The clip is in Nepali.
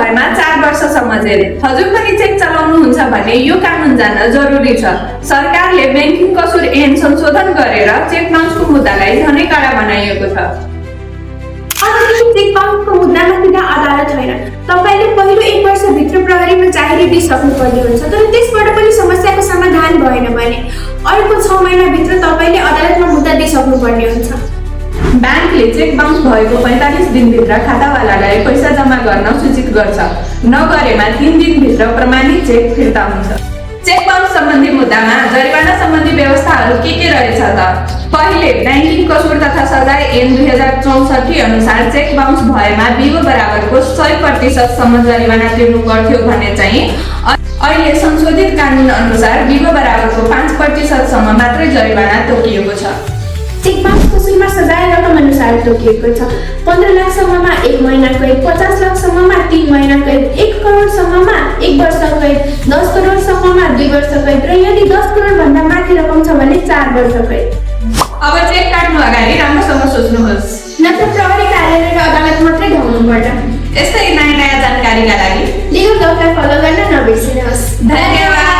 भएमा 4 वर्षसम्म जेल। हजुर पनि चेक चलाउनुहुन्छ भने यो कानुन जान्न जरुरी छ। सरकारले ब्याङ्किङ कसुर ऐन संशोधन गरेर चेक बाउन्सको मुद्दालाई झनै कडा बनाइएको छ। चेक बाउन्सको मुद्दामा सिधा अदालत होइन, तपाईँले पहिलो 1 वर्षभित्र प्रहरीमा जाहेरी दिइसक्नुपर्ने हुन्छ। तर त्यसबाट पनि समस्याको समाधान भएन भने अर्को 6 महिनाभित्र तपाईँले अदालतमा मुद्दा दिइसक्नुपर्ने हुन्छ। ब्याङ्कले चेक बाउन्स भएको 45 दिनभित्र खातावालालाई पैसा जम्मा गर्न सूचित गर्छ। नगरेमा 3 दिनभित्र प्रमाणित चेक फिर्ता हुन्छ। चेक बाउन्स सम्बन्धी मुद्दामा जरिवाना सम्बन्धी व्यवस्थाहरू के रहेछ त? पहिले ब्याङ्किङ कसुर तथा सजाय ऐन 2064 अनुसार चेक बाउन्स भएमा बिगो बराबरको 100% सम्म जरिवाना तिर्नु पर्थ्यो भने चाहिँ अहिले संशोधित कानुन अनुसार बिगो बराबरको 5% सम्म मात्रै जरिवाना तोकिएको छ। चेक बाउन्स कसुरमा सजाय रकम अनुसार तोकिएको छ। 15 लाखसम्ममा 1 महिना कैद, 50 लाखसम्ममा 3 महिना कैद, 1 करोडसम्ममा 1 वर्ष कैद, 10 करोडसम्ममा 2 वर्ष कैद र यदि 10 करोड भन्दा माथि रकम छ भने 4 वर्ष कैद। अब चेक काट्नु अगाडि राम्रोसँग सोच्नुहोस्, नत्र प्रहरी कार्यालय र अदालत मात्रै धाउनु पर्छ। यस्तै नयाँ जानकारीका लागि लिगल डकलाई फलो गर्न नबिर्सिनुहोस्। धन्यवाद।